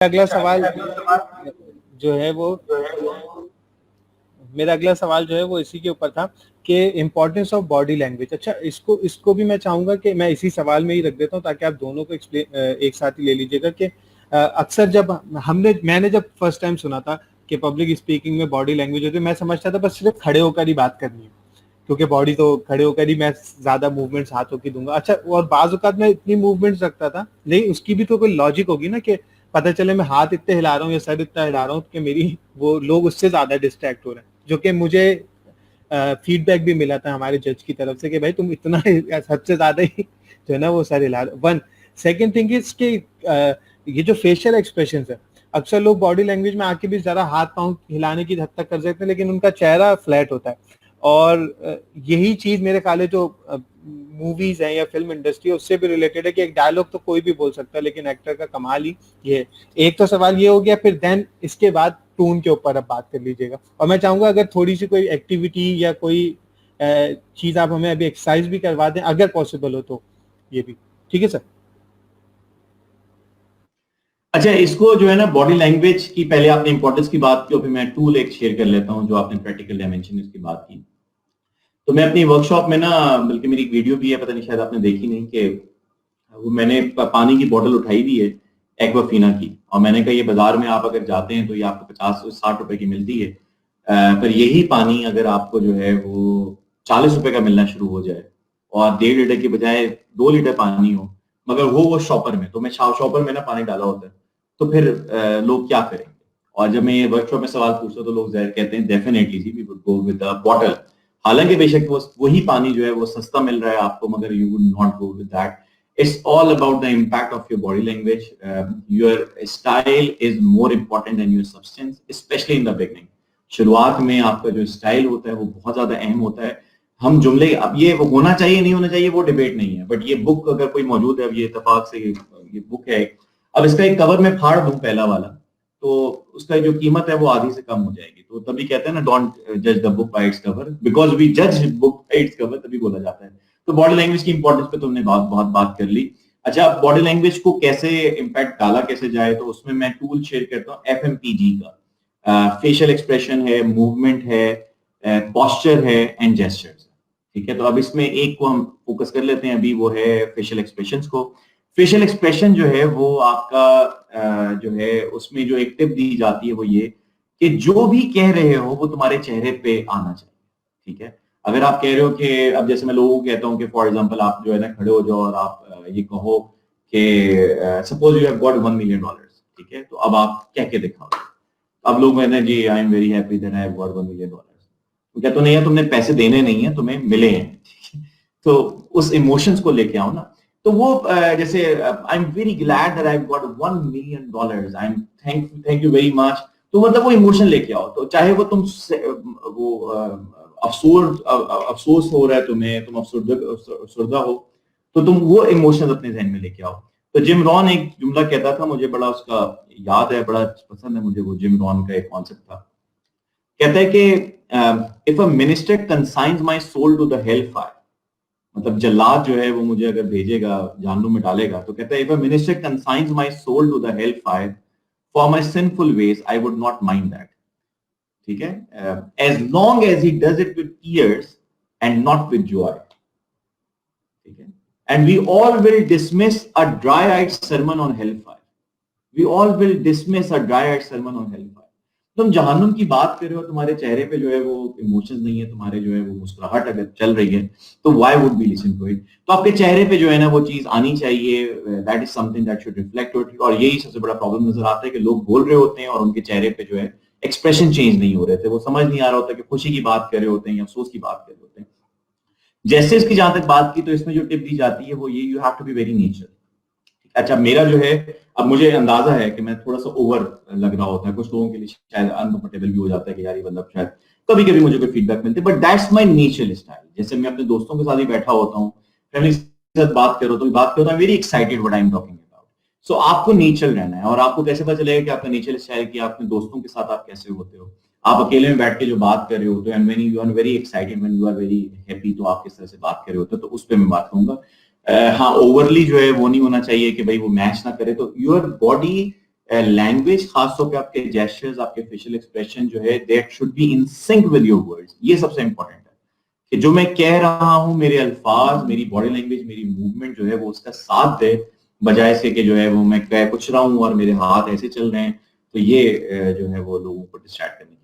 अगला सवाल जो है वो मेरा अगला सवाल जो है वो इसी के ऊपर था कि इम्पोर्टेंस ऑफ बॉडी लैंग्वेज। अच्छा, इसको भी मैं चाहूंगा कि मैं इसी सवाल में ही रख देता हूँ ताकि आप दोनों को एक साथ ही ले लीजिएगा कि अक्सर जब मैंने जब फर्स्ट टाइम सुना था कि पब्लिक स्पीकिंग में बॉडी लैंग्वेज होती है, मैं समझता था बस सिर्फ खड़े होकर ही बात करनी है, क्योंकि बॉडी तो खड़े होकर ही मैं ज्यादा मूवमेंट्स हाथों की दूंगा। अच्छा, और बाज़ औक़ात मैं इतनी मूवमेंट्स रखता था, लेकिन उसकी भी तो कोई लॉजिक होगी ना कि पता चले मैं हाथ इतने हिला रहा हूँ या सर इतना हिला रहा हूँ कि मेरी वो लोग उससे ज्यादा डिस्ट्रैक्ट हो रहे हैं, जो कि मुझे फीडबैक भी मिला था हमारे जज की तरफ से कि भाई तुम इतना हद से ज्यादा ही जो है ना वो सर हिला। वन सेकेंड थिंग इज कि ये जो फेशियल एक्सप्रेशन है, अक्सर लोग बॉडी लैंग्वेज में आके भी जरा हाथ पांव हिलाने की हद तक कर सकते हैं, लेकिन उनका चेहरा फ्लैट होता है। और यही चीज मेरे ख्याल है जो मूवीज हैं या फिल्म इंडस्ट्री है उससे भी रिलेटेड है कि एक डायलॉग तो कोई भी बोल सकता है, लेकिन एक्टर का कमाल ही ये। एक तो सवाल ये हो गया, फिर देन इसके बाद टून के ऊपर अब बात कर लीजिएगा। और मैं चाहूंगा अगर थोड़ी सी कोई एक्टिविटी या कोई चीज आप हमें अभी एक्सरसाइज भी करवा दें अगर पॉसिबल हो तो ये भी ठीक है सर। अच्छा, इसको जो है ना बॉडी लैंग्वेज की पहले आपने इंपॉर्टेंस की बात की और फिर मैं टूल एक शेयर कर लेता हूं जो आपने प्रैक्टिकल डायमेंशन इसकी बात की। तो मैं अपनी वर्कशॉप में ना, बल्कि मेरी एक वीडियो भी है, पता नहीं शायद आपने देखी नहीं, कि वो मैंने पानी की बोतल उठाई हुई है एक्वाफिना की, और मैंने कहा ये बाजार में आप अगर जाते हैं तो ये आपको 50-60 रुपए की मिलती है, पर यही पानी अगर आपको जो है वो 40 रुपए का मिलना शुरू हो जाए और 1.5 लीटर की बजाय 2 लीटर पानी हो, मगर वो शॉपर में, तो मैं शॉपर में ना पानी डाला होता है, तो फिर लोग क्या करेंगे? और जब मैं ये वर्कशॉप में सवाल पूछता तो लोग जाहिर कहते हैं डेफिनेटली जी we would go with a bottle. हालांकि बेशक वो वही पानी जो है वो सस्ता मिल रहा है आपको, मगर you would not go with that. It's all about the impact of your body language. Your style is more important than your substance, specially in the beginning. शुरुआत में आपका जो स्टाइल होता है वो बहुत ज्यादा अहम होता है। हम जुमले, अब ये होना चाहिए नहीं होना चाहिए वो डिबेट नहीं है, बट ये बुक अगर कोई मौजूद है, अब ये इत्तेफाक से ये बुक है, अब इसका एक कवर मैं फाड़ दूं पहला वाला, तो उसका जो कीमत है वो आधी से कम हो जाएगी। तो तभी कहते हैं ना, डोंट जज the book by its cover, because we जज बुक बाय इट्स कवर, तभी बोला जाता है। तो बॉडी लैंग्वेज की इंपॉर्टेंस पे तुमने बहुत बात कर ली। अच्छा, बॉडी लैंग्वेज को कैसे इम्पैक्ट डाला कैसे जाए, तो उसमें मैं टूल शेयर करता हूँ FMPG का। फेशियल एक्सप्रेशन है, मूवमेंट है, पॉस्चर है एंड जेस्चर्स। ठीक है, तो अब इसमें एक को हम फोकस कर लेते हैं अभी, वो है फेशियल एक्सप्रेशंस को। फेशियल एक्सप्रेशन जो है वो आपका जो है उसमें जो एक टिप दी जाती है वो ये कि जो भी कह रहे हो वो तुम्हारे चेहरे पे आना चाहिए। ठीक है, अगर आप कह रहे हो कि, अब जैसे मैं लोगों को कहता हूँ कि फॉर एग्जांपल आप जो है ना खड़े हो जाओ और आप ये कहो कि suppose you have got $1 million, ठीक है, तो अब आप कह के दिखाओ। अब लोग कहते हैं जी I am very happy that I have got $1 million. तो क्या तो नहीं है, तुमने पैसे देने नहीं है, तुम्हें मिले हैं। तो उस इमोशंस को लेके आओ ना। तो वो जैसे आई am very glad that I got $1 million, I am thank you very much. तो मतलब वो इमोशन लेके आओ, तो चाहे वो तुम वो अफसोस हो रहा है तुम्हें, तुम अफसरदा हो, तो तुम वो इमोशंस अपने जहन में लेके आओ। तो जिम रॉन एक जुमला कहता था, मुझे बड़ा उसका याद है, बड़ा पसंद है मुझे, वो जिम रॉन का एक कॉन्सेप्ट था। कहता है कि if a minister consigns my soul to the hellfire, मतलब जल्लाद जो है वो मुझे अगर भेजेगा जहन्नुम में डालेगा, तो कहता है if a minister consigns my soul to the hellfire for my sinful ways I would not mind that. ठीक है, as long as he does it with tears and not with joy. ठीक है, and we all will dismiss a dry eyed sermon on hellfire. We all will dismiss a dry-eyed sermon on hellfire. तुम जहन्नुम की बात कर रहे हो, तुम्हारे चेहरे पे जो है वो इमोशंस नहीं है, तुम्हारे जो है वो मुस्कुराहट अगर चल रही है, तो why would we listen to it? तो आपके चेहरे पे जो है ना वो चीज आनी चाहिए, that is something that should reflect it. और यही सबसे बड़ा प्रॉब्लम नजर आता है कि लोग बोल रहे होते हैं और उनके चेहरे पे जो है एक्सप्रेशन चेंज नहीं हो रहे थे, वो समझ नहीं आ रहा होता कि खुशी की बात कर रहे होते हैं या अफसोस की बात कर रहे होते हैं। जैसे इसकी जहां तक बात की, तो इसमें जो टिप दी जाती है वो ये, you have to be very natural. अच्छा, मेरा जो है, अब मुझे अंदाजा है कि मैं थोड़ा सा ओवर लग रहा होता है, कुछ लोगों के लिए शायद अनकंफर्टेबल भी हो जाता है कि यार ये बंदा, शायद कभी कभी मुझे कोई फीडबैक मिलती है, but that's my natural style. जैसे मैं अपने दोस्तों के साथ ही बैठा होता हूँ, फैमिली के साथ बात करो तो बात करता हूँ, very excited what I am talking about. So आपको नेचुरल रहना है, और आपको कैसे पता चलेगा कि आपका नेचुरल स्टाइल कि अपने दोस्तों के साथ आप कैसे होते हो। आप अकेले में बैठ के जो बात कर रहे हो, तो when you are very excited, when you are very happy, तो आप किस तरह से बात कर रहे होते हो, तो उस पर मैं बात करूंगा। हाँ, ओवरली जो है वो नहीं होना चाहिए कि भाई वो मैच ना करे। तो योर बॉडी लैंग्वेज, खासतौर पे आपके जेस्चर्स, आपके फेशियल एक्सप्रेशन जो है, that should be in sync with your words. ये सबसे इंपॉर्टेंट है कि जो मैं कह रहा हूं, मेरे अल्फाज, मेरी बॉडी लैंग्वेज, मेरी मूवमेंट जो है वो उसका साथ दे, बजाय से कि जो है वो मैं कह कुछ रहा हूं और मेरे हाथ ऐसे चल रहे हैं, तो ये जो है वो लोगों को डिस्ट्रैक्ट करने